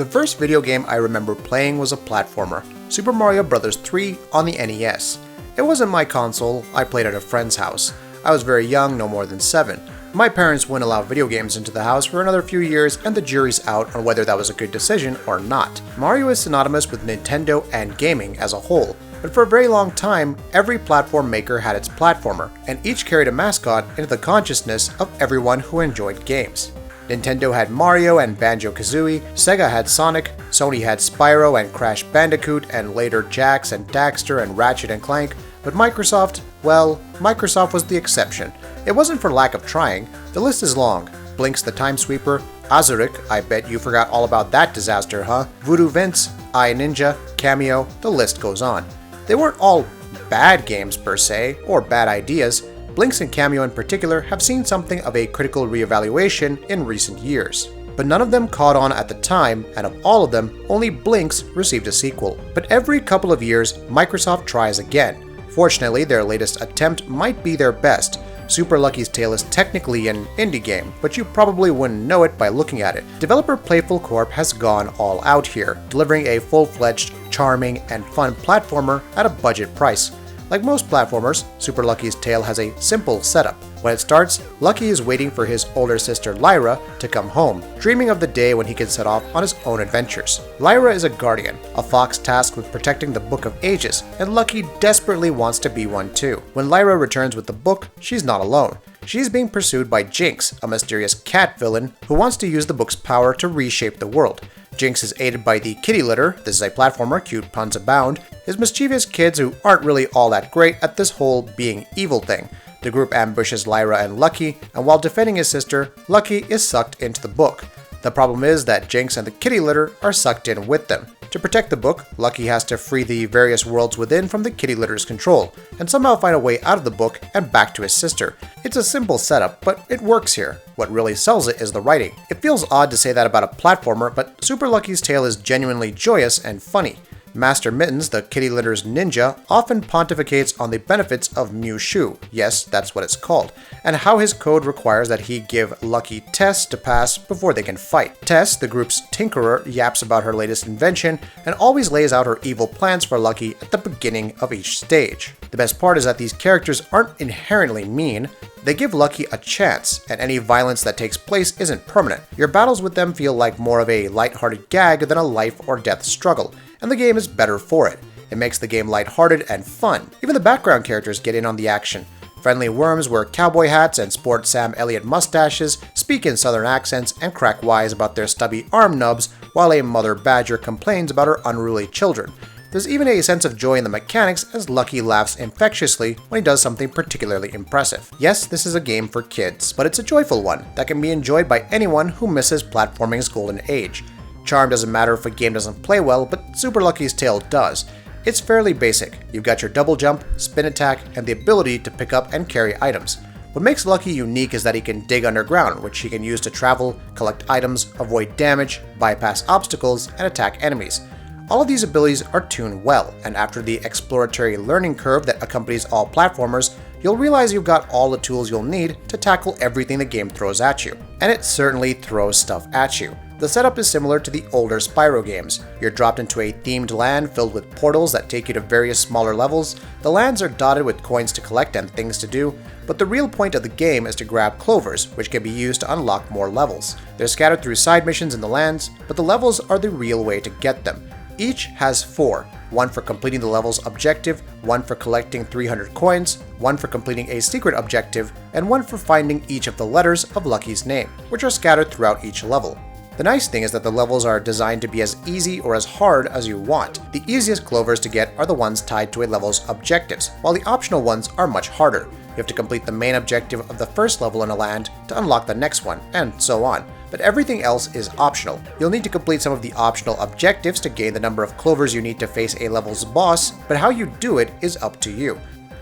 The first video game I remember playing was a platformer, Super Mario Bros. 3 on the NES. It wasn't my console, I played at a friend's house. I was very young, no more than 7. My parents wouldn't allow video games into the house for another few years, and the jury's out on whether that was a good decision or not. Mario is synonymous with Nintendo and gaming as a whole, but for a very long time, every platform maker had its platformer, and each carried a mascot into the consciousness of everyone who enjoyed games. Nintendo had Mario and Banjo-Kazooie, Sega had Sonic, Sony had Spyro and Crash Bandicoot, and later Jax and Daxter and Ratchet and Clank, but Microsoft, well, Microsoft was the exception. It wasn't for lack of trying. The list is long. Blinx the Time Sweeper, Azurik, I bet you forgot all about that disaster, huh? Voodoo Vince, iNinja, Cameo, the list goes on. They weren't all bad games per se, or bad ideas. Blinx and Cameo in particular have seen something of a critical reevaluation in recent years. But none of them caught on at the time, and of all of them, only Blinx received a sequel. But every couple of years, Microsoft tries again. Fortunately, their latest attempt might be their best. Super Lucky's Tale is technically an indie game, but you probably wouldn't know it by looking at it. Developer Playful Corp has gone all out here, delivering a full-fledged, charming, and fun platformer at a budget price. Like most platformers, Super Lucky's Tale has a simple setup. When it starts, Lucky is waiting for his older sister Lyra to come home, dreaming of the day when he can set off on his own adventures. Lyra is a guardian, a fox tasked with protecting the Book of Ages, and Lucky desperately wants to be one too. When Lyra returns with the book, she's not alone. She's being pursued by Jinx, a mysterious cat villain who wants to use the book's power to reshape the world. Jinx is aided by the kitty litter, this is a platformer, cute puns abound, is mischievous kids who aren't really all that great at this whole being evil thing. The group ambushes Lyra and Lucky, and while defending his sister, Lucky is sucked into the book. The problem is that Jinx and the kitty litter are sucked in with them. To protect the book, Lucky has to free the various worlds within from the kitty litter's control, and somehow find a way out of the book and back to his sister. It's a simple setup, but it works here. What really sells it is the writing. It feels odd to say that about a platformer, but Super Lucky's Tale is genuinely joyous and funny. Master Mittens, the kitty litter's ninja, often pontificates on the benefits of Mushu, yes, that's what it's called, and how his code requires that he give Lucky tests to pass before they can fight. Tess, the group's tinkerer, yaps about her latest invention and always lays out her evil plans for Lucky at the beginning of each stage. The best part is that these characters aren't inherently mean. They give Lucky a chance, and any violence that takes place isn't permanent. Your battles with them feel like more of a lighthearted gag than a life or death struggle, and the game is better for it. It makes the game lighthearted and fun. Even the background characters get in on the action. Friendly worms wear cowboy hats and sport Sam Elliott mustaches, speak in southern accents, and crack wise about their stubby arm nubs, while a mother badger complains about her unruly children. There's even a sense of joy in the mechanics as Lucky laughs infectiously when he does something particularly impressive. Yes, this is a game for kids, but it's a joyful one that can be enjoyed by anyone who misses platforming's golden age. Charm doesn't matter if a game doesn't play well, but Super Lucky's Tale does. It's fairly basic. You've got your double jump, spin attack, and the ability to pick up and carry items. What makes Lucky unique is that he can dig underground, which he can use to travel, collect items, avoid damage, bypass obstacles, and attack enemies. All of these abilities are tuned well, and after the exploratory learning curve that accompanies all platformers, you'll realize you've got all the tools you'll need to tackle everything the game throws at you. And it certainly throws stuff at you. The setup is similar to the older Spyro games. You're dropped into a themed land filled with portals that take you to various smaller levels. The lands are dotted with coins to collect and things to do, but the real point of the game is to grab clovers, which can be used to unlock more levels. They're scattered through side missions in the lands, but the levels are the real way to get them. Each has 4, one for completing the level's objective, one for collecting 300 coins, one for completing a secret objective, and one for finding each of the letters of Lucky's name, which are scattered throughout each level. The nice thing is that the levels are designed to be as easy or as hard as you want. The easiest clovers to get are the ones tied to a level's objectives, while the optional ones are much harder. You have to complete the main objective of the first level in a land to unlock the next one, and so on. But everything else is optional. You'll need to complete some of the optional objectives to gain the number of clovers you need to face a level's boss, but how you do it is up to you.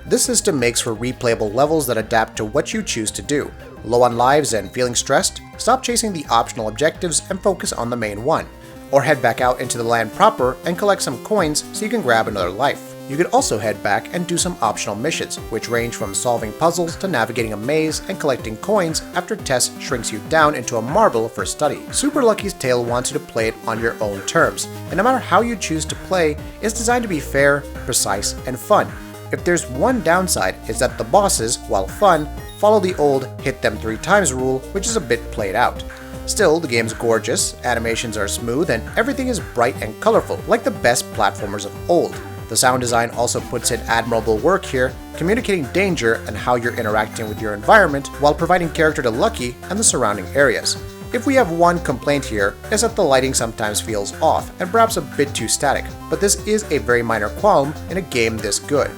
This system makes for replayable levels that adapt to what you choose to do. Low on lives and feeling stressed? Stop chasing the optional objectives and focus on the main one. Or head back out into the land proper and collect some coins so you can grab another life. You could also head back and do some optional missions, which range from solving puzzles to navigating a maze and collecting coins after Tess shrinks you down into a marble for study. Super Lucky's Tale wants you to play it on your own terms, and no matter how you choose to play, it's designed to be fair, precise, and fun. If there's one downside, it's that the bosses, while fun, follow the old hit them 3 times rule, which is a bit played out. Still, the game's gorgeous, animations are smooth, and everything is bright and colorful, like the best platformers of old. The sound design also puts in admirable work here, communicating danger and how you're interacting with your environment while providing character to Lucky and the surrounding areas. If we have one complaint here, is that the lighting sometimes feels off and perhaps a bit too static, but this is a very minor qualm in a game this good.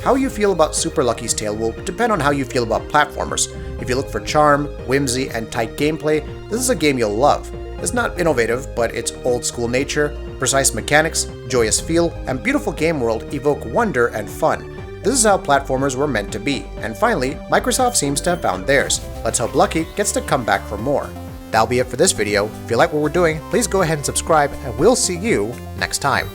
How you feel about Super Lucky's Tale will depend on how you feel about platformers. If you look for charm, whimsy, and tight gameplay, this is a game you'll love. It's not innovative, but its old school nature, precise mechanics, joyous feel, and beautiful game world evoke wonder and fun. This is how platformers were meant to be, and finally, Microsoft seems to have found theirs. Let's hope Lucky gets to come back for more. That'll be it for this video. If you like what we're doing, please go ahead and subscribe, and we'll see you next time.